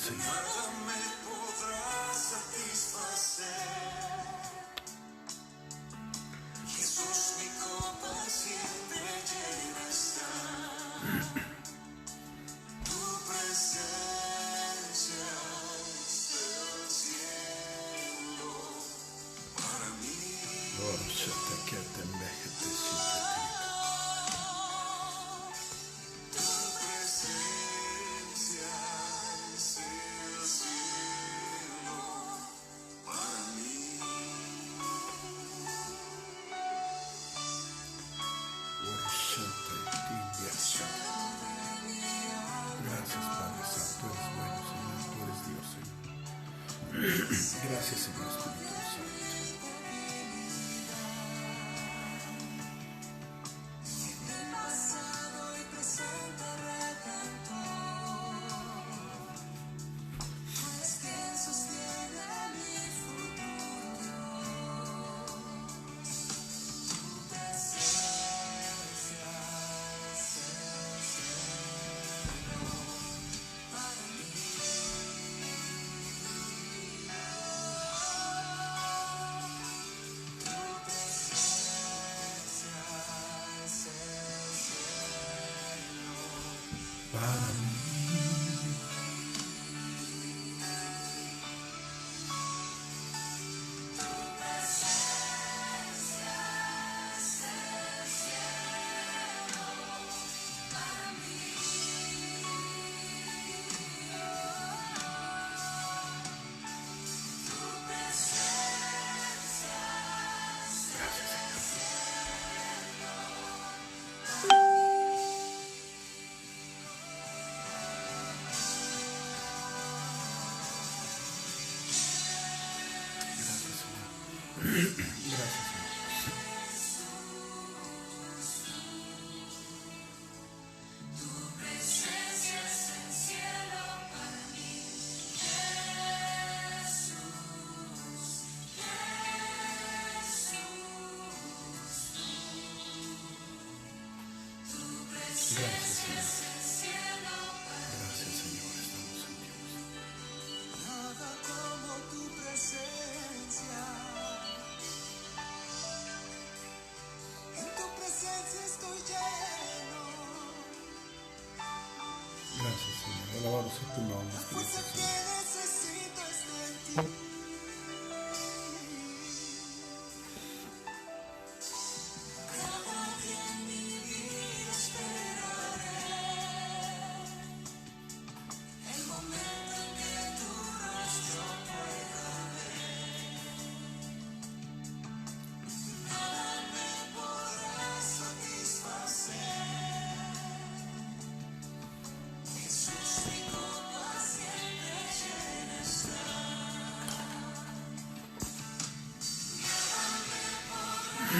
Señor. Nada me podrá satisfacer. Jesús, mi copa siempre llena está. Tu presencia es el cielo para mí. Gracias, Padre Santo, eres bueno, Señor, tú eres Dios, Señor. Gracias, Señor Espíritu Santo. Para mí. Gracias, Señor. Gracias, Señor. Gracias, Señor. Estamos en Dios. Nada como tu presencia. En tu presencia estoy lleno. Gracias, Señor. Alabado sea tu nombre, La Espíritu fuerza que Santo. necesito está en ti. Cada día en mi vida esperaré el momento en que tu rostro pueda ver. Nada me podrá satisfacer. Jesús, mi copa siempre llena está. Nada me podrá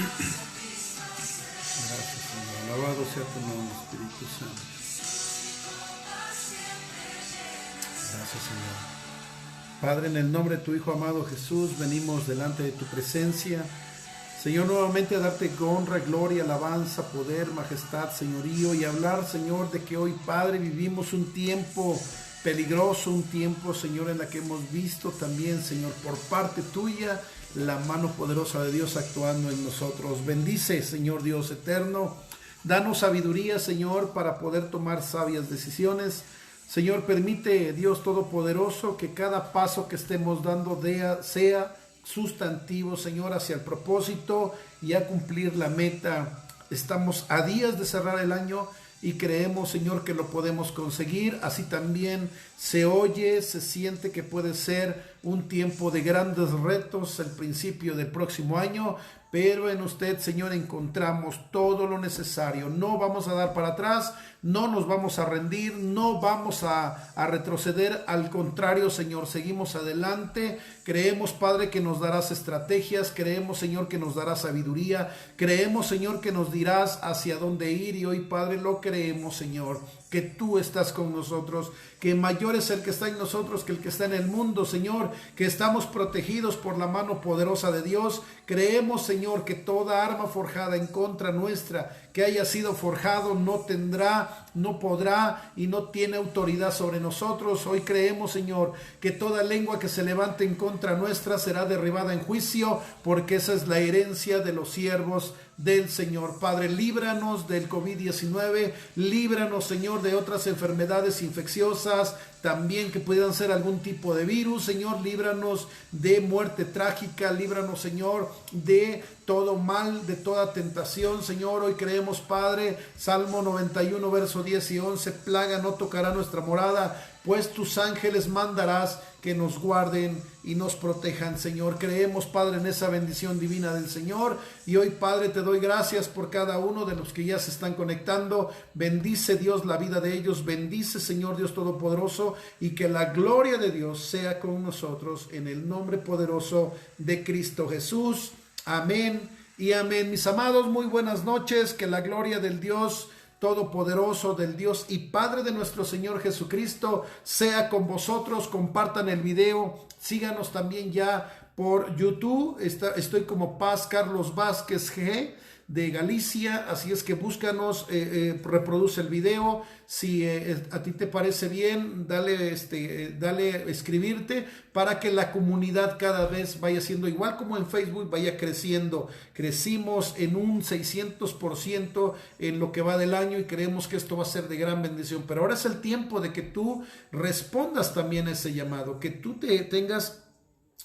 satisfacer. Gracias, Señor. Alabado sea tu nombre, Espíritu Santo. Gracias, Señor. Padre, en el nombre de tu Hijo amado Jesús, venimos delante de tu presencia. Señor, nuevamente a darte honra, gloria, alabanza, poder, majestad, señorío, y hablar, Señor, de que hoy, Padre, vivimos un tiempo peligroso, un tiempo, Señor, en la que hemos visto también, Señor, por parte tuya, la mano poderosa de Dios actuando en nosotros. Bendice, Señor Dios eterno. Danos sabiduría, Señor, para poder tomar sabias decisiones. Señor, permite, Dios Todopoderoso, que cada paso que estemos dando sea sustantivo, Señor, hacia el propósito y a cumplir la meta. Estamos a días de cerrar el año y creemos, Señor, que lo podemos conseguir. Así también se oye, se siente que puede ser un tiempo de grandes retos el principio del próximo año, pero en usted, Señor, encontramos todo lo necesario. No vamos a dar para atrás, no nos vamos a rendir, no vamos a retroceder. Al contrario, Señor, seguimos adelante. Creemos, Padre, que nos darás estrategias. Creemos, Señor, que nos darás sabiduría. Creemos, Señor, que nos dirás hacia dónde ir. Y hoy, Padre, lo creemos, Señor, que tú estás con nosotros, que mayor es el que está en nosotros que el que está en el mundo, Señor, que estamos protegidos por la mano poderosa de Dios. Creemos, Señor, que toda arma forjada en contra nuestra que haya sido forjado no tendrá, no podrá y no tiene autoridad sobre nosotros. Hoy creemos, Señor, que toda lengua que se levante en contra nuestra será derribada en juicio, porque esa es la herencia de los siervos del Señor. Padre, líbranos del COVID-19, líbranos, Señor, de otras enfermedades infecciosas, también que puedan ser algún tipo de virus. Señor, líbranos de muerte trágica, líbranos, Señor, de todo mal, de toda tentación. Señor, hoy creemos, Padre, Salmo 91, verso 10 y 11, plaga no tocará nuestra morada, pues tus ángeles mandarás que nos guarden y nos protejan. Señor, creemos, Padre, en esa bendición divina del Señor, y hoy, Padre, te doy gracias por cada uno de los que ya se están conectando. Bendice, Dios, la vida de ellos, bendice, Señor Dios Todopoderoso, y que la gloria de Dios sea con nosotros, en el nombre poderoso de Cristo Jesús. Amén y amén. Mis amados, muy buenas noches. Que la gloria del Dios Todopoderoso, del Dios y Padre de nuestro Señor Jesucristo sea con vosotros. Compartan el video, síganos también ya por YouTube. Estoy como Paz Carlos Vázquez G de Galicia, así es que búscanos, reproduce el video. Si a ti te parece bien, dale escribirte para que la comunidad cada vez vaya siendo igual como en Facebook, vaya creciendo. Crecimos en un 600% en lo que va del año y creemos que esto va a ser de gran bendición. Pero ahora es el tiempo de que tú respondas también a ese llamado, que tú tengas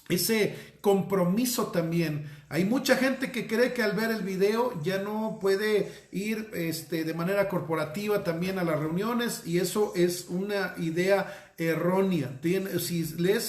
ese compromiso también. Hay mucha gente que cree que al ver el video ya no puede ir de manera corporativa también a las reuniones, y eso es una idea errónea. Si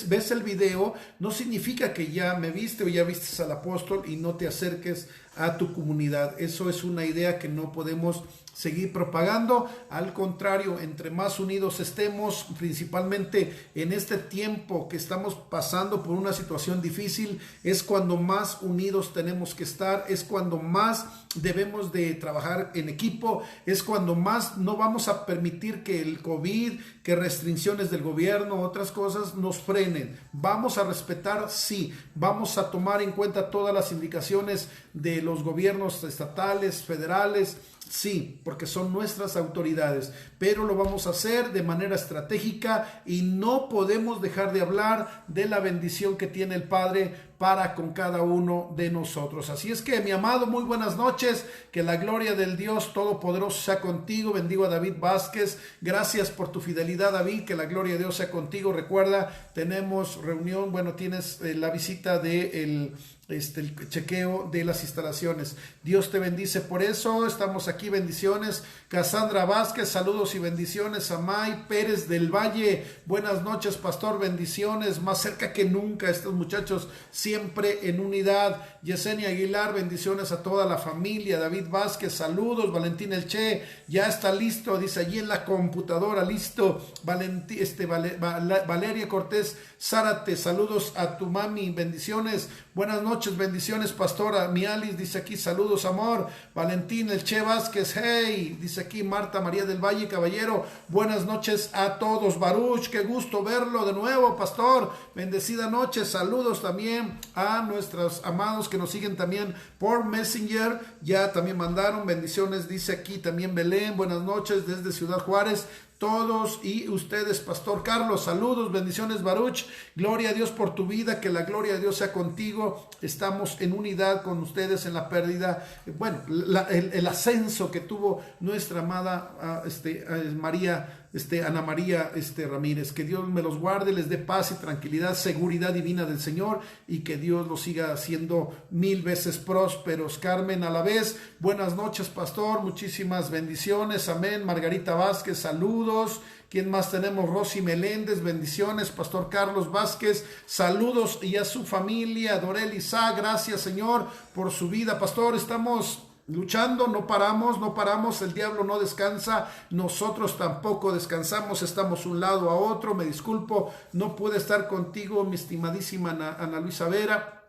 ves el video, no significa que ya me viste o ya vistes al apóstol y no te acerques a tu comunidad. Eso es una idea que no podemos seguir propagando. Al contrario, entre más unidos estemos, principalmente en este tiempo que estamos pasando por una situación difícil, es cuando más unidos tenemos que estar, es cuando más debemos de trabajar en equipo, es cuando más no vamos a permitir que el COVID, que restricciones del gobierno, otras cosas nos frenen. Vamos a respetar, sí, vamos a tomar en cuenta todas las indicaciones de los gobiernos estatales, federales, sí, porque son nuestras autoridades, pero lo vamos a hacer de manera estratégica y no podemos dejar de hablar de la bendición que tiene el Padre para con cada uno de nosotros. Así es que, mi amado, muy buenas noches, que la gloria del Dios Todopoderoso sea contigo. Bendigo a David Vázquez, gracias por tu fidelidad, David, que la gloria de Dios sea contigo. Recuerda, tenemos reunión, tienes la visita de el chequeo de las instalaciones. Dios te bendice por eso, estamos aquí, bendiciones. Cassandra Vázquez, saludos y bendiciones. Amay Pérez del Valle, buenas noches, pastor, bendiciones, más cerca que nunca estos muchachos, siempre en unidad. Yesenia Aguilar, bendiciones a toda la familia. David Vázquez, saludos. Valentín Elche, ya está listo, dice allí en la computadora, listo. Valeria Cortés Zárate, saludos a tu mami, bendiciones. Buenas noches, bendiciones, pastora. Mi Alice dice aquí, saludos, amor. Valentín Elche Vázquez, hey, dice aquí Marta María del Valle Caballero, buenas noches a todos. Baruch, qué gusto verlo de nuevo, pastor, bendecida noche. Saludos también a nuestros amados que nos siguen también por Messenger, ya también mandaron bendiciones, dice aquí también Belén, buenas noches desde Ciudad Juárez. Todos y ustedes, Pastor Carlos, saludos, bendiciones, Baruch, gloria a Dios por tu vida, que la gloria de Dios sea contigo. Estamos en unidad con ustedes en la pérdida, el ascenso que tuvo nuestra amada Ana María Ramírez. Que Dios me los guarde, les dé paz y tranquilidad, seguridad divina del Señor, y que Dios los siga haciendo 1000 veces prósperos. Carmen a la vez, buenas noches, pastor, muchísimas bendiciones, amén. Margarita Vázquez, saludos. ¿Quién más tenemos? Rosy Meléndez, bendiciones. Pastor Carlos Vázquez, saludos, y a su familia. Dorel Isá, gracias, Señor, por su vida. Pastor, estamos luchando, no paramos, el diablo no descansa, nosotros tampoco descansamos, estamos un lado a otro. Me disculpo, no pude estar contigo, mi estimadísima Ana Luisa Vera,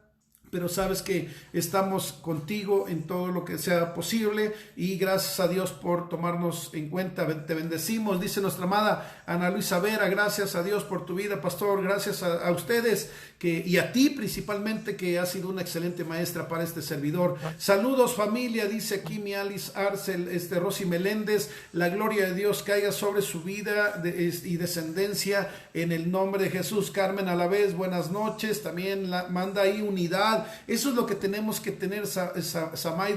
pero sabes que estamos contigo en todo lo que sea posible y gracias a Dios por tomarnos en cuenta. Te bendecimos, dice nuestra amada Ana Luisa Vera, gracias a Dios por tu vida, pastor, gracias a ustedes y a ti principalmente, que has sido una excelente maestra para este servidor. Saludos familia, dice aquí mi Alice Arcel, Rosy Meléndez, la gloria de Dios caiga sobre su vida y descendencia en el nombre de Jesús. Carmen Alavés, buenas noches, también manda ahí unidad. Eso es lo que tenemos que tener. Samay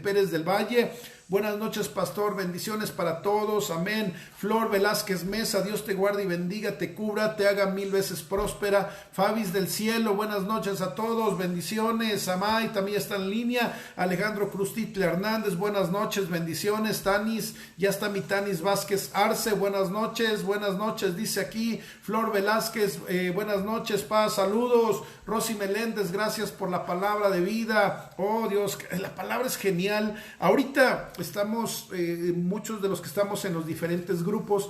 Pérez del Valle, buenas noches pastor, bendiciones para todos, amén. Flor Velázquez Mesa, Dios te guarde y bendiga, te cubra, te haga 1000 veces próspera. Fabis del Cielo, buenas noches a todos, bendiciones. Samay también está en línea. Alejandro Crustitla Hernández, buenas noches, bendiciones. Tanis, ya está mi Tanis Vázquez Arce, buenas noches, dice aquí. Flor Velázquez, buenas noches, paz, saludos. Rosy Meléndez, gracias por la palabra de vida. Oh Dios, la palabra es genial. Ahorita estamos, muchos de los que estamos en los diferentes grupos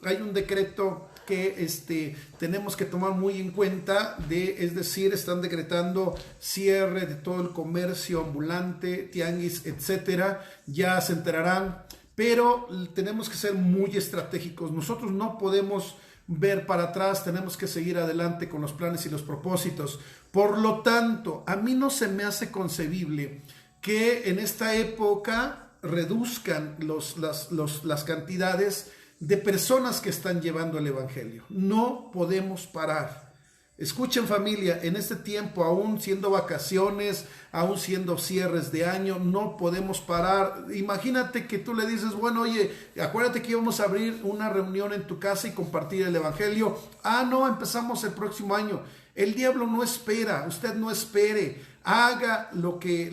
hay un decreto que tenemos que tomar muy en cuenta, es decir, están decretando cierre de todo el comercio ambulante, tianguis, etcétera. Ya se enterarán, pero tenemos que ser muy estratégicos. Nosotros no podemos ver para atrás, tenemos que seguir adelante con los planes y los propósitos. Por lo tanto, a mí no se me hace concebible que en esta época reduzcan las cantidades de personas que están llevando el evangelio. No podemos parar. Escuchen familia, en este tiempo, aún siendo vacaciones, aún siendo cierres de año, no podemos parar. Imagínate que tú le dices, bueno, oye, acuérdate que íbamos a abrir una reunión en tu casa y compartir el evangelio. No, empezamos el próximo año. El diablo no espera, usted no espere. Haga lo que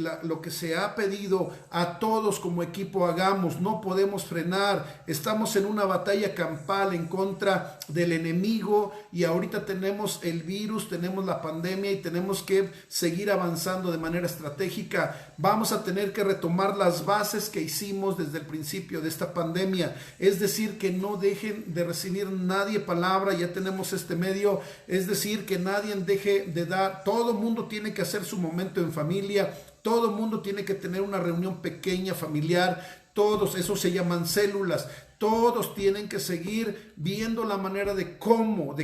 se ha pedido a todos como equipo, hagamos, no podemos frenar. Estamos en una batalla campal en contra del enemigo y ahorita tenemos el virus, tenemos la pandemia y tenemos que seguir avanzando de manera estratégica. Vamos a tener que retomar las bases que hicimos desde el principio de esta pandemia, es decir, que no dejen de recibir nadie palabra, ya tenemos este medio, es decir, que nadie deje de dar, todo el mundo tiene que hacer su momento en familia, todo el mundo tiene que tener una reunión pequeña familiar, todos, eso se llaman células, todos tienen que seguir viendo la manera de cómo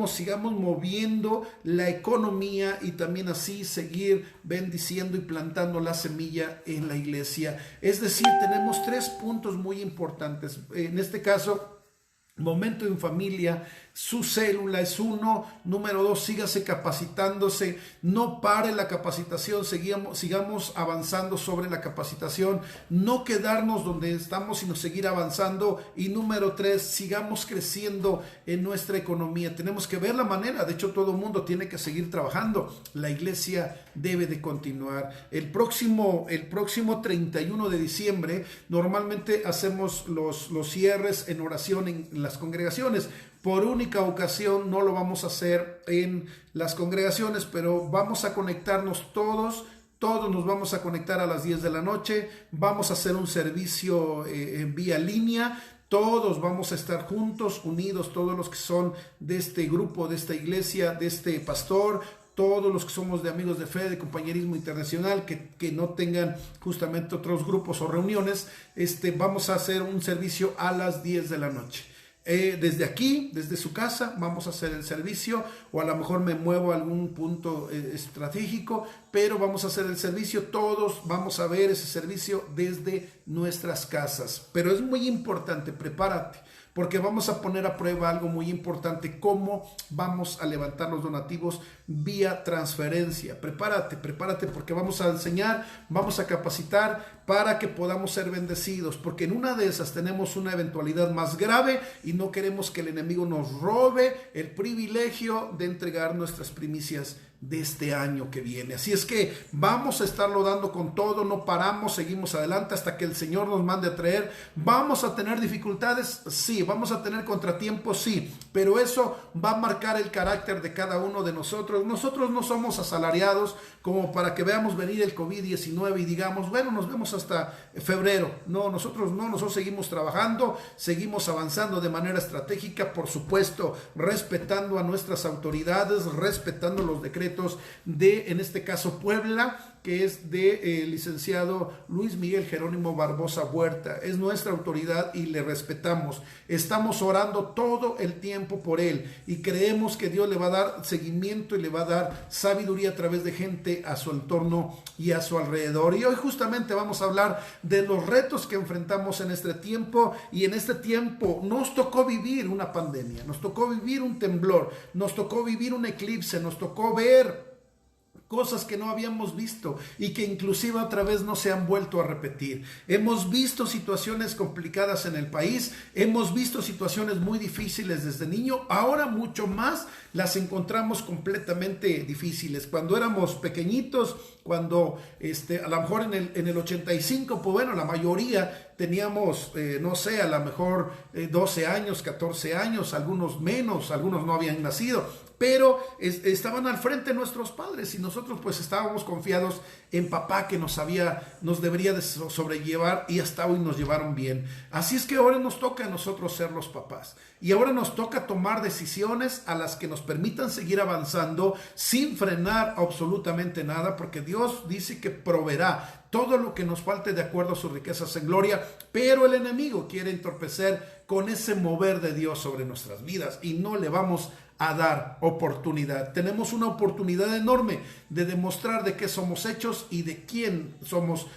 sigamos moviendo la economía y también así seguir bendiciendo y plantando la semilla en la iglesia. Es decir, tenemos 3 puntos muy importantes. En este caso, momento en familia, su célula es 1, número 2, sígase capacitándose, no pare la capacitación, sigamos avanzando sobre la capacitación, no quedarnos donde estamos, sino seguir avanzando, y número 3, sigamos creciendo en nuestra economía. Tenemos que ver la manera, de hecho todo el mundo tiene que seguir trabajando, la iglesia debe de continuar. El próximo 31 de diciembre normalmente hacemos los cierres en oración en las congregaciones. Por única ocasión no lo vamos a hacer en las congregaciones, pero vamos a conectarnos todos nos vamos a conectar a las 10 de la noche, vamos a hacer un servicio en vía línea, todos vamos a estar juntos, unidos, todos los que son de este grupo, de esta iglesia, de este pastor, todos los que somos de amigos de fe, de compañerismo internacional, que no tengan justamente otros grupos o reuniones, vamos a hacer un servicio a las 10 de la noche. Desde aquí, desde su casa, vamos a hacer el servicio, o a lo mejor me muevo a algún punto estratégico, pero vamos a hacer el servicio, todos vamos a ver ese servicio desde nuestras casas. Pero es muy importante, prepárate, porque vamos a poner a prueba algo muy importante, cómo vamos a levantar los donativos vía transferencia. Prepárate, porque vamos a enseñar, vamos a capacitar para que podamos ser bendecidos, porque en una de esas tenemos una eventualidad más grave y no queremos que el enemigo nos robe el privilegio de entregar nuestras primicias de este año que viene. Así es que vamos a estarlo dando con todo, no paramos, seguimos adelante hasta que el Señor nos mande a traer. ¿Vamos a tener dificultades? Sí, vamos a tener contratiempos, sí, pero eso va a marcar el carácter de cada uno de nosotros. Nosotros no somos asalariados como para que veamos venir el COVID-19 y digamos, bueno, nos vemos hasta febrero. No, nosotros seguimos trabajando, seguimos avanzando de manera estratégica, por supuesto, respetando a nuestras autoridades, respetando los decretos de, en este caso, Puebla, que es de licenciado Luis Miguel Jerónimo Barbosa Huerta. Es nuestra autoridad y le respetamos. Estamos orando todo el tiempo por él y creemos que Dios le va a dar seguimiento y le va a dar sabiduría a través de gente a su entorno y a su alrededor. Y hoy justamente vamos a hablar de los retos que enfrentamos en este tiempo, y en este tiempo nos tocó vivir una pandemia, nos tocó vivir un temblor, nos tocó vivir un eclipse, nos tocó ver cosas que no habíamos visto y que inclusive otra vez no se han vuelto a repetir. Hemos visto situaciones complicadas en el país, hemos visto situaciones muy difíciles desde niño, ahora mucho más las encontramos completamente difíciles. Cuando éramos pequeñitos, cuando a lo mejor en el 85, pues bueno, la mayoría teníamos, no sé, a lo mejor 12 años, 14 años, algunos menos, algunos no habían nacido, pero estaban al frente nuestros padres y nosotros pues estábamos confiados en papá que nos debería de sobrellevar, y hasta hoy nos llevaron bien. Así es que ahora nos toca a nosotros ser los papás, y ahora nos toca tomar decisiones a las que nos permitan seguir avanzando sin frenar absolutamente nada, porque Dios dice que proveerá todo lo que nos falte de acuerdo a sus riquezas en gloria, pero el enemigo quiere entorpecer con ese mover de Dios sobre nuestras vidas y no le vamos a dar oportunidad. Tenemos una oportunidad enorme de demostrar de qué somos hechos y de quién somos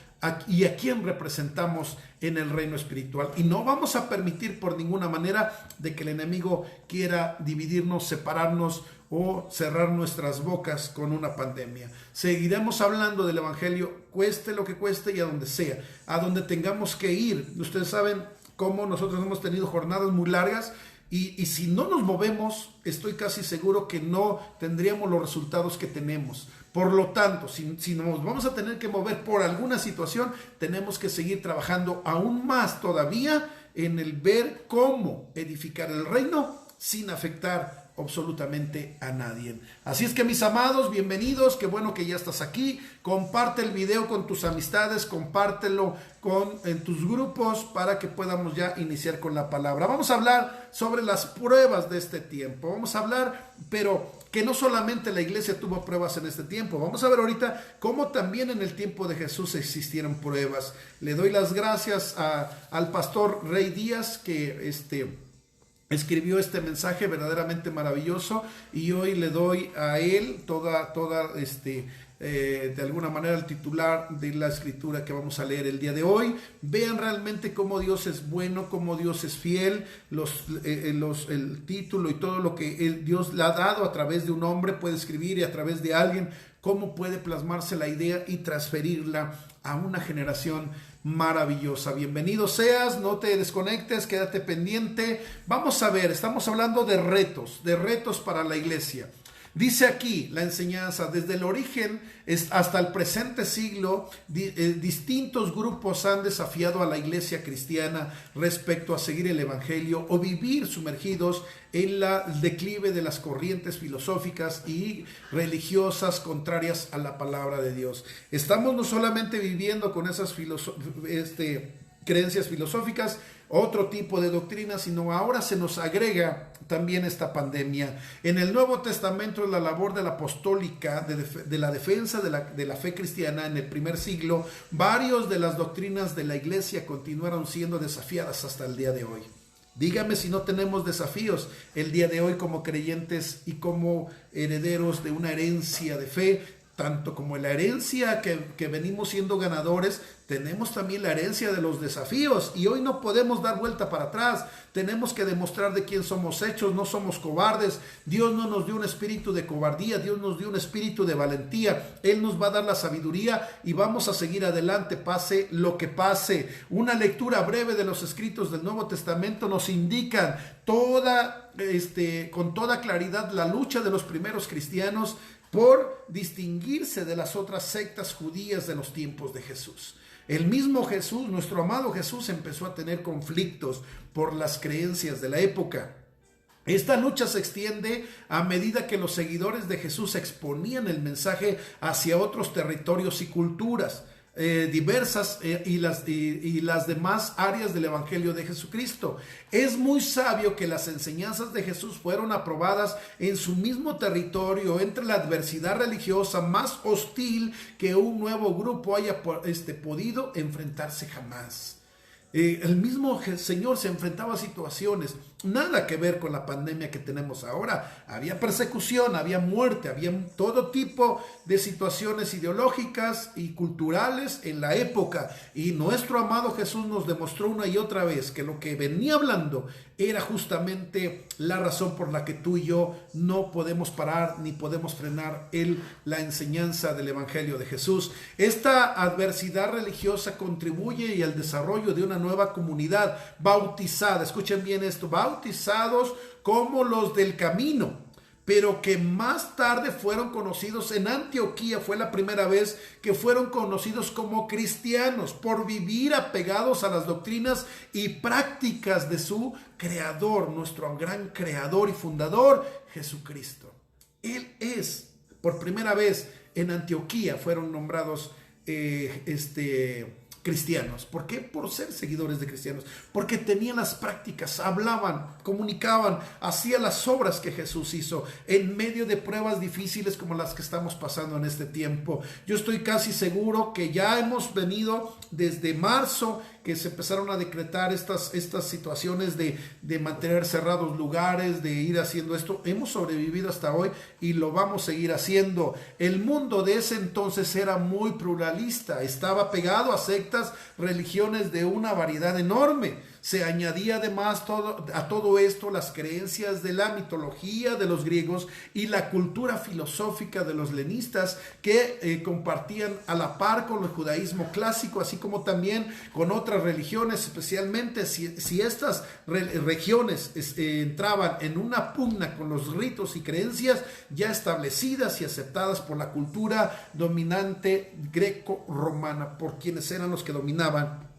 y a quién representamos en el reino espiritual. Y no vamos a permitir por ninguna manera de que el enemigo quiera dividirnos, separarnos o cerrar nuestras bocas con una pandemia. Seguiremos hablando del evangelio, cueste lo que cueste y a donde sea, a donde tengamos que ir. Ustedes saben cómo nosotros hemos tenido jornadas muy largas, y si no nos movemos, estoy casi seguro que no tendríamos los resultados que tenemos. Por lo tanto, si nos vamos a tener que mover por alguna situación, tenemos que seguir trabajando aún más todavía en el ver cómo edificar el reino sin afectar absolutamente a nadie. Así es que, mis amados, bienvenidos, qué bueno que ya estás aquí. Comparte el video con tus amistades, compártelo en tus grupos para que podamos ya iniciar con la palabra. Vamos a hablar sobre las pruebas de este tiempo. Vamos a hablar, pero que no solamente la iglesia tuvo pruebas en este tiempo. Vamos a ver ahorita cómo también en el tiempo de Jesús existieron pruebas. Le doy las gracias al pastor Rey Díaz, que escribió este mensaje verdaderamente maravilloso, y hoy le doy a él de alguna manera el titular de la escritura que vamos a leer el día de hoy. Vean realmente cómo Dios es bueno, cómo Dios es fiel, el título y todo lo que Dios le ha dado a través de un hombre puede escribir, y a través de alguien cómo puede plasmarse la idea y transferirla a una generación maravillosa. Bienvenido seas, no te desconectes, quédate pendiente. Vamos a ver, estamos hablando de retos para la iglesia. Dice aquí la enseñanza: desde el origen hasta el presente siglo, distintos grupos han desafiado a la iglesia cristiana respecto a seguir el evangelio o vivir sumergidos en el declive de las corrientes filosóficas y religiosas contrarias a la palabra de Dios. Estamos no solamente viviendo con esas creencias filosóficas, otro tipo de doctrina, sino ahora se nos agrega también esta pandemia. En el Nuevo Testamento, la labor de la apostólica de la defensa de la fe cristiana en el primer siglo, varios de las doctrinas de la iglesia continuaron siendo desafiadas hasta el día de hoy. Dígame si no tenemos desafíos el día de hoy como creyentes y como herederos de una herencia de fe, tanto como la herencia que venimos siendo ganadores, tenemos también la herencia de los desafíos, y hoy no podemos dar vuelta para atrás. Tenemos que demostrar de quién somos hechos, no somos cobardes. Dios no nos dio un espíritu de cobardía, Dios nos dio un espíritu de valentía. Él nos va a dar la sabiduría y vamos a seguir adelante, pase lo que pase. Una lectura breve de los escritos del Nuevo Testamento nos indican con toda claridad la lucha de los primeros cristianos por distinguirse de las otras sectas judías de los tiempos de Jesús. El mismo Jesús, nuestro amado Jesús, empezó a tener conflictos por las creencias de la época. Esta lucha se extiende a medida que los seguidores de Jesús exponían el mensaje hacia otros territorios y culturas diversas y las demás áreas del Evangelio de Jesucristo. Es muy sabio que las enseñanzas de Jesús fueron aprobadas en su mismo territorio, entre la adversidad religiosa más hostil que un nuevo grupo haya podido enfrentarse jamás. El mismo Señor se enfrentaba a situaciones nada que ver con la pandemia que tenemos ahora. Había persecución, había muerte, había todo tipo de situaciones ideológicas y culturales en la época. Y nuestro amado Jesús nos demostró una y otra vez que lo que venía hablando era justamente la razón por la que tú y yo no podemos parar ni podemos frenar la enseñanza del Evangelio de Jesús. Esta adversidad religiosa contribuye al desarrollo de una nueva comunidad bautizada. Escuchen bien esto, bautizados como los del camino, pero que más tarde fueron conocidos en Antioquía. Fue la primera vez que fueron conocidos como cristianos por vivir apegados a las doctrinas y prácticas de su creador, nuestro gran creador y fundador, Jesucristo. Él es, por primera vez en Antioquía fueron nombrados cristianos. ¿Por qué? Por ser seguidores de cristianos, porque tenían las prácticas, hablaban, comunicaban, hacían las obras que Jesús hizo en medio de pruebas difíciles como las que estamos pasando en este tiempo. Yo estoy casi seguro que ya hemos venido desde marzo, que se empezaron a decretar estas situaciones de mantener cerrados lugares, de ir haciendo esto. Hemos sobrevivido hasta hoy y lo vamos a seguir haciendo. El mundo de ese entonces era muy pluralista, estaba pegado a sectas, religiones de una variedad enorme. Se añadía además a todo esto las creencias de la mitología de los griegos y la cultura filosófica de los helenistas que compartían a la par con el judaísmo clásico, así como también con otras religiones, especialmente si estas regiones entraban en una pugna con los ritos y creencias ya establecidas y aceptadas por la cultura dominante greco-romana, por quienes eran los que dominaban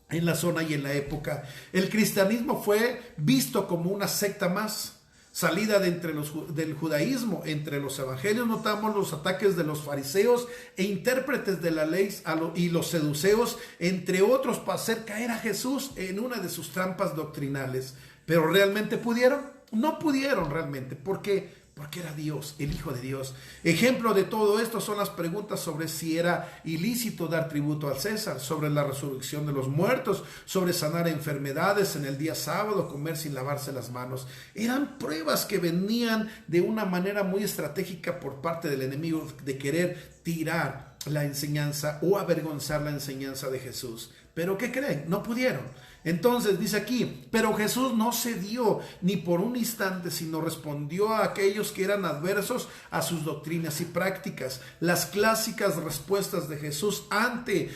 en la zona y en la época. El cristianismo fue visto como una secta más, salida del judaísmo. Entre los evangelios notamos los ataques de los fariseos e intérpretes de la ley y los seduceos, entre otros, para hacer caer a Jesús en una de sus trampas doctrinales. ¿Pero realmente pudieron? No pudieron realmente. ¿Por qué? Porque era Dios, el Hijo de Dios. Ejemplo de todo esto son las preguntas sobre si era ilícito dar tributo al César, sobre la resurrección de los muertos, sobre sanar enfermedades en el día sábado, comer sin lavarse las manos. Eran pruebas que venían de una manera muy estratégica por parte del enemigo de querer tirar la enseñanza o avergonzar la enseñanza de Jesús. ¿Pero qué creen? No pudieron. Entonces dice aquí, pero Jesús no cedió ni por un instante, sino respondió a aquellos que eran adversos a sus doctrinas y prácticas. Las clásicas respuestas de Jesús ante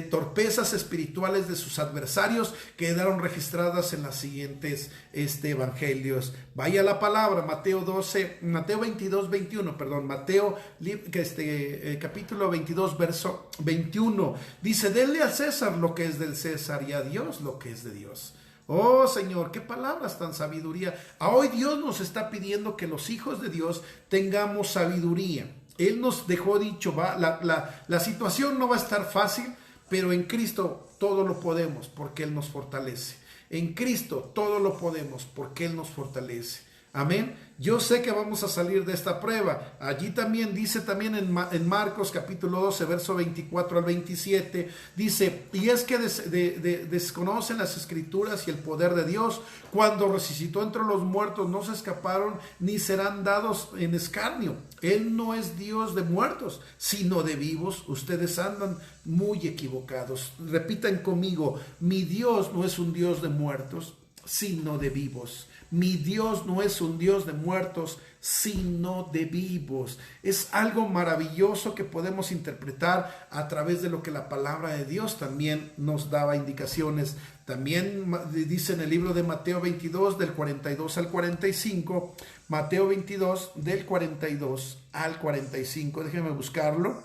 torpezas espirituales de sus adversarios quedaron registradas en los siguientes evangelios. Vaya la palabra, Mateo 22, 21, capítulo 22, verso 21. Dice, denle al César lo que es del César y a Dios lo que es de Dios. Oh Señor, qué palabras tan sabiduría. Hoy Dios nos está pidiendo que los hijos de Dios tengamos sabiduría. Él nos dejó dicho, la situación no va a estar fácil, pero en Cristo todo lo podemos porque Él nos fortalece. En Cristo todo lo podemos porque Él nos fortalece. Amén. Yo sé que vamos a salir de esta prueba. Allí también dice en Marcos capítulo 12, verso 24 al 27, dice, y es que desconocen las escrituras y el poder de Dios. Cuando resucitó entre los muertos no se escaparon ni serán dados en escarnio. Él no es Dios de muertos, sino de vivos. Ustedes andan muy equivocados. Repitan conmigo, mi Dios no es un Dios de muertos, sino de vivos. Mi Dios no es un Dios de muertos, sino de vivos. Es algo maravilloso que podemos interpretar a través de lo que la palabra de Dios también nos daba indicaciones. También dice en el libro de Mateo 22, del 42 al 45, Mateo 22, del 42 al 45. Déjenme buscarlo.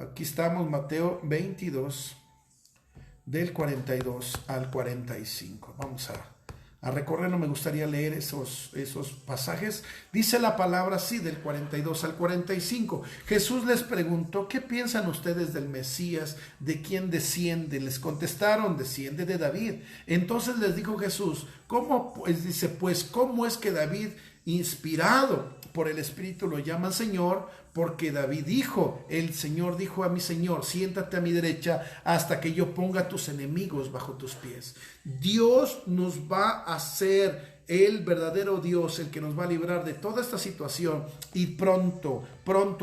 Aquí estamos, Mateo 22. del 42 al 45. Vamos a recorrerlo, me gustaría leer esos pasajes. Dice la palabra así, del 42 al 45. Jesús les preguntó: ¿qué piensan ustedes del Mesías? ¿De quién desciende? Les contestaron: desciende de David. Entonces les dijo Jesús: ¿cómo? Pues dice, pues ¿cómo es que David, inspirado por el Espíritu, lo llaman Señor? Porque David dijo: el Señor dijo a mi Señor, siéntate a mi derecha hasta que yo ponga a tus enemigos bajo tus pies. Dios nos va a hacer el verdadero Dios, el que nos va a librar de toda esta situación, y pronto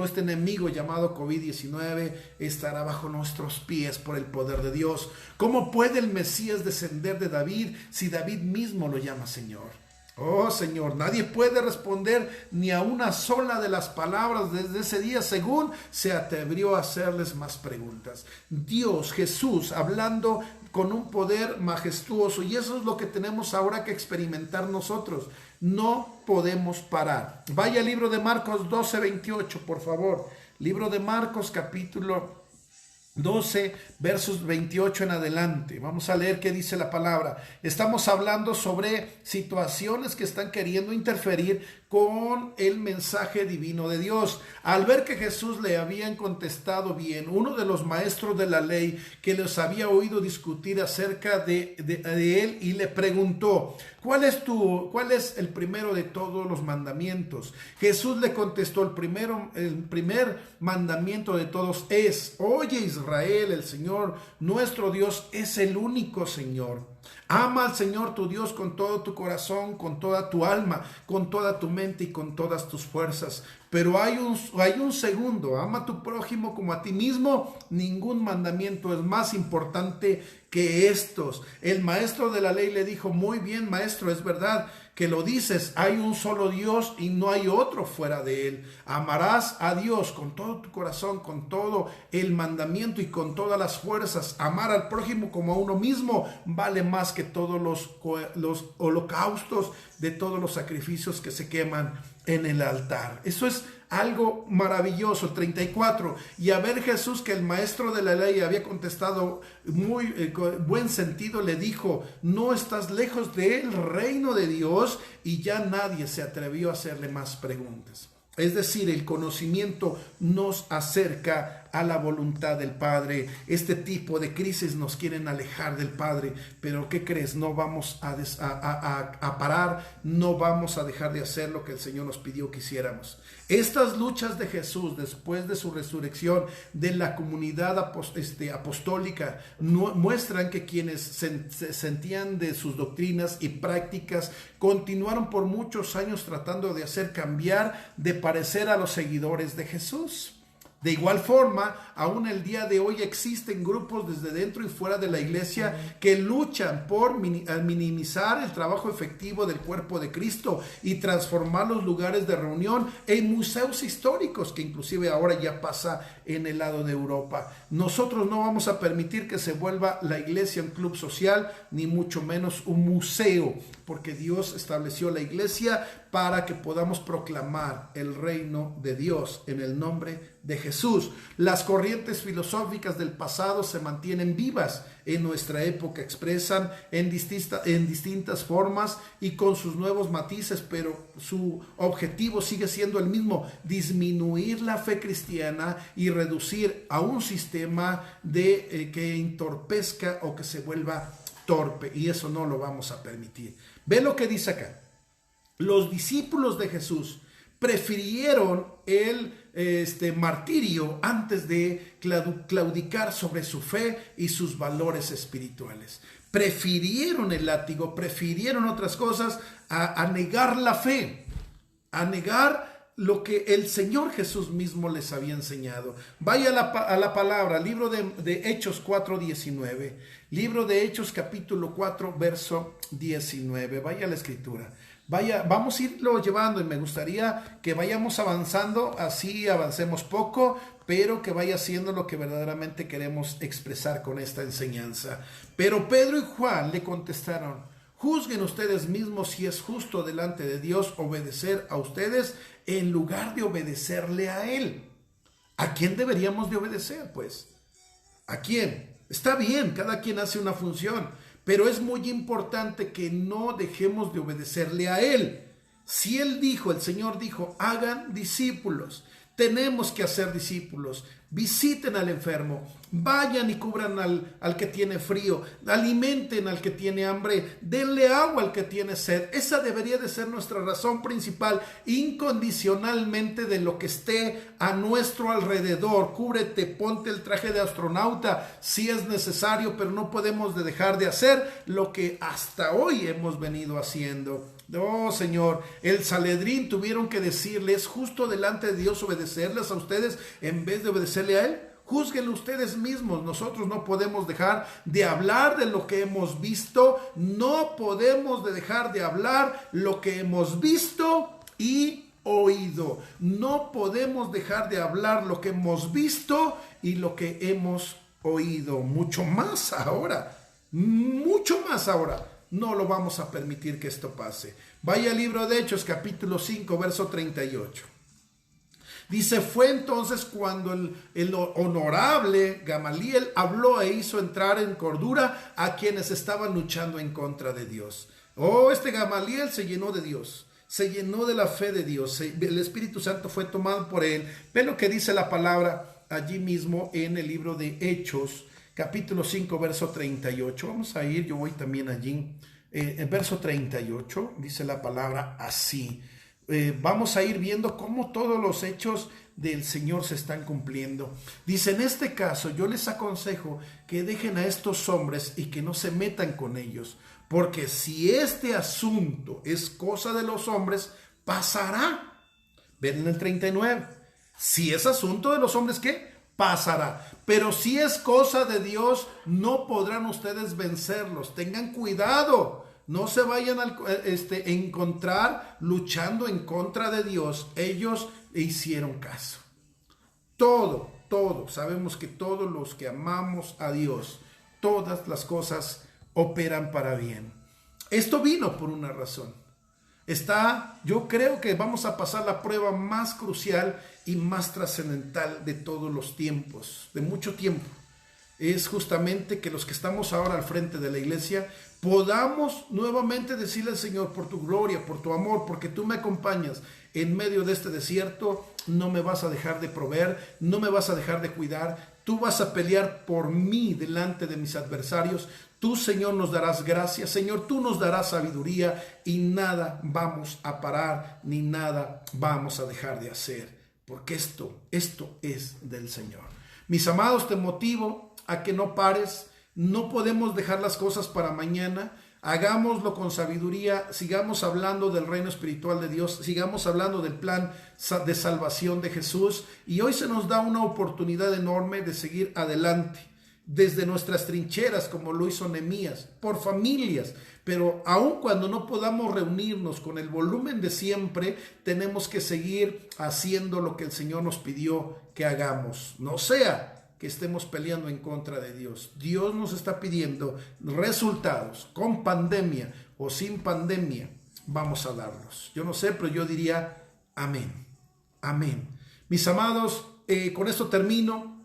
este enemigo llamado COVID-19 estará bajo nuestros pies por el poder de Dios. ¿Cómo puede el Mesías descender de David si David mismo lo llama Señor? Oh Señor, nadie puede responder ni a una sola de las palabras desde ese día, según se atrevió a hacerles más preguntas. Dios, Jesús, hablando con un poder majestuoso, y eso es lo que tenemos ahora que experimentar nosotros. No podemos parar. Vaya al libro de Marcos 12:28, por favor. Libro de Marcos, capítulo 12, versos 28 en adelante. Vamos a leer qué dice la palabra. Estamos hablando sobre situaciones que están queriendo interferir con el mensaje divino de Dios. Al ver que Jesús le habían contestado bien, uno de los maestros de la ley que les había oído discutir acerca de él, y le preguntó: ¿cuál es el primero de todos los mandamientos? Jesús le contestó: el primer mandamiento de todos es: oye Israel, el Señor nuestro Dios es el único Señor. Ama al Señor tu Dios con todo tu corazón, con toda tu alma, con toda tu mente y con todas tus fuerzas. Pero hay un segundo: ama a tu prójimo como a ti mismo. Ningún mandamiento es más importante que estos. El maestro de la ley le dijo: muy bien, maestro, es verdad que lo dices, hay un solo Dios y no hay otro fuera de él. Amarás a Dios con todo tu corazón, con todo el mandamiento y con todas las fuerzas. Amar al prójimo como a uno mismo vale más que todos los holocaustos, de todos los sacrificios que se queman en el altar. Eso es algo maravilloso. 34. Y a ver Jesús que el maestro de la ley había contestado muy buen sentido, le dijo: no estás lejos del reino de Dios. Y ya nadie se atrevió a hacerle más preguntas. Es decir, el conocimiento nos acerca a la voluntad del Padre. Este tipo de crisis nos quieren alejar del Padre, pero ¿qué crees? No vamos a parar, no vamos a dejar de hacer lo que el Señor nos pidió que hiciéramos. Estas luchas de Jesús después de su resurrección, de la comunidad apostólica, muestran que quienes se sentían de sus doctrinas y prácticas continuaron por muchos años tratando de hacer cambiar de parecer a los seguidores de Jesús. De igual forma, aún el día de hoy existen grupos desde dentro y fuera de la iglesia que luchan por minimizar el trabajo efectivo del cuerpo de Cristo y transformar los lugares de reunión en museos históricos, que inclusive ahora ya pasa en el lado de Europa. Nosotros no vamos a permitir que se vuelva la iglesia un club social, ni mucho menos un museo, porque Dios estableció la iglesia para que podamos proclamar el reino de Dios en el nombre de Jesús. Las corrientes filosóficas del pasado se mantienen vivas en nuestra época, expresan en distintas formas y con sus nuevos matices, pero su objetivo sigue siendo el mismo: disminuir la fe cristiana y reducir a un sistema que entorpezca o que se vuelva torpe, y eso no lo vamos a permitir. Ve lo que dice acá: los discípulos de Jesús prefirieron el martirio antes de claudicar sobre su fe y sus valores espirituales. Prefirieron el látigo, prefirieron otras cosas a negar la fe, a negar lo que el Señor Jesús mismo les había enseñado. Vaya a la palabra, libro de Hechos 4:19, libro de Hechos capítulo 4 verso 19, vaya a la escritura. Vamos a irlo llevando, y me gustaría que vayamos avanzando, así avancemos poco, pero que vaya siendo lo que verdaderamente queremos expresar con esta enseñanza. Pero Pedro y Juan le contestaron: juzguen ustedes mismos si es justo delante de Dios obedecer a ustedes en lugar de obedecerle a Él. ¿A quién deberíamos de obedecer, pues? ¿A quién? Está bien, cada quien hace una función, pero es muy importante que no dejemos de obedecerle a Él. Si Él dijo, el Señor dijo, hagan discípulos, tenemos que hacer discípulos. Visiten al enfermo, vayan y cubran al que tiene frío, alimenten al que tiene hambre, denle agua al que tiene sed. Esa debería de ser nuestra razón principal, incondicionalmente de lo que esté a nuestro alrededor. Cúbrete, ponte el traje de astronauta si es necesario, pero no podemos dejar de hacer lo que hasta hoy hemos venido haciendo. Oh Señor, el Sanedrín tuvieron que decirle, ¿es justo delante de Dios obedecerles a ustedes en vez de obedecerle a Él? Júzguenlo ustedes mismos. Nosotros no podemos dejar de hablar de lo que hemos visto, no podemos dejar de hablar lo que hemos visto y oído. No podemos dejar de hablar lo que hemos visto y lo que hemos oído. Mucho más ahora. No lo vamos a permitir que esto pase. Vaya al libro de Hechos, capítulo 5, verso 38. Dice, fue entonces cuando el honorable Gamaliel habló e hizo entrar en cordura a quienes estaban luchando en contra de Dios. Oh, este Gamaliel se llenó de Dios, se llenó de la fe de Dios, el Espíritu Santo fue tomado por él. Ve lo que dice la palabra allí mismo en el libro de Hechos, capítulo 5, verso 38. Vamos a ir, yo voy también allí. En verso 38 dice la palabra así. Vamos a ir viendo cómo todos los hechos del Señor se están cumpliendo. Dice, en este caso yo les aconsejo que dejen a estos hombres y que no se metan con ellos, porque si este asunto es cosa de los hombres, pasará. Ven en el 39. Si es asunto de los hombres, ¿qué? Pasará. Pero si es cosa de Dios, no podrán ustedes vencerlos. Tengan cuidado. No se vayan a encontrar luchando en contra de Dios. Ellos hicieron caso. Todo, sabemos que todos los que amamos a Dios, todas las cosas operan para bien. Esto vino por una razón. Yo creo que vamos a pasar la prueba más crucial y más trascendental de todos los tiempos, de mucho tiempo. Es justamente que los que estamos ahora al frente de la iglesia podamos nuevamente decirle al Señor, por tu gloria, por tu amor, porque tú me acompañas en medio de este desierto, no me vas a dejar de proveer, no me vas a dejar de cuidar, tú vas a pelear por mí delante de mis adversarios. Tú, Señor, nos darás gracia, Señor, tú nos darás sabiduría y nada vamos a parar, ni nada vamos a dejar de hacer, porque esto es del Señor. Mis amados, te motivo a que no pares, no podemos dejar las cosas para mañana, hagámoslo con sabiduría, sigamos hablando del reino espiritual de Dios, sigamos hablando del plan de salvación de Jesús, y hoy se nos da una oportunidad enorme de seguir adelante. Desde nuestras trincheras, como lo hizo Nehemías, por familias, pero aun cuando no podamos reunirnos con el volumen de siempre, tenemos que seguir haciendo lo que el Señor nos pidió que hagamos. No sea que estemos peleando en contra de Dios. Dios nos está pidiendo resultados, con pandemia o sin pandemia, vamos a darlos. Yo no sé, pero yo diría amén, amén. Mis amados, con esto termino.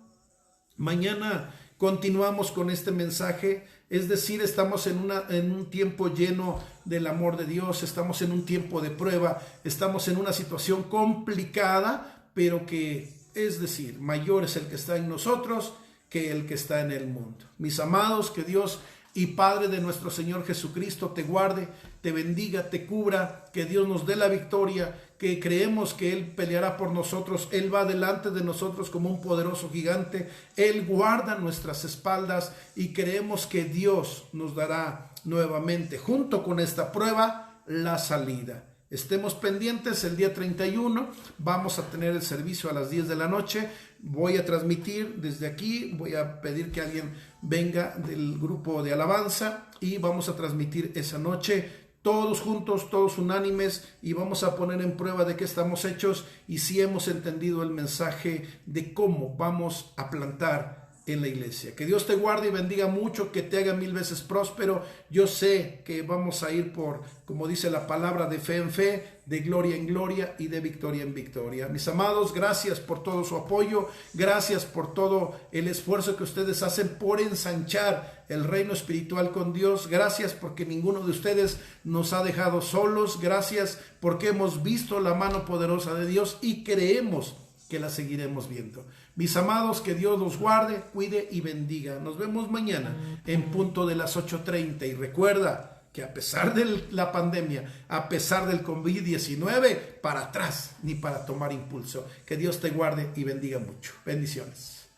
Mañana continuamos con este mensaje, es decir, estamos en un tiempo lleno del amor de Dios, estamos en un tiempo de prueba, estamos en una situación complicada, pero que, es decir, mayor es el que está en nosotros que el que está en el mundo. Mis amados, que Dios y Padre de nuestro Señor Jesucristo te guarde, te bendiga, te cubra, que Dios nos dé la victoria, que creemos que Él peleará por nosotros, Él va delante de nosotros como un poderoso gigante, Él guarda nuestras espaldas y creemos que Dios nos dará nuevamente, junto con esta prueba, la salida. Estemos pendientes, el día 31 vamos a tener el servicio a las 10 de la noche, voy a transmitir desde aquí, voy a pedir que alguien venga del grupo de alabanza y vamos a transmitir esa noche todos juntos, todos unánimes, y vamos a poner en prueba de qué estamos hechos y si hemos entendido el mensaje de cómo vamos a plantar en la iglesia. Que Dios te guarde y bendiga mucho, que te haga 1000 veces próspero. Yo sé que vamos a ir por, como dice la palabra, de fe en fe, de gloria en gloria y de victoria en victoria. Mis amados, gracias por todo su apoyo, gracias por todo el esfuerzo que ustedes hacen por ensanchar el reino espiritual con Dios. Gracias porque ninguno de ustedes nos ha dejado solos. Gracias porque hemos visto la mano poderosa de Dios y creemos que la seguiremos viendo. Mis amados, que Dios los guarde, cuide y bendiga. Nos vemos mañana en punto de las 8:30. Y recuerda que a pesar de la pandemia, a pesar del COVID-19, para atrás ni para tomar impulso. Que Dios te guarde y bendiga mucho. Bendiciones.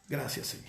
Gracias, Señor.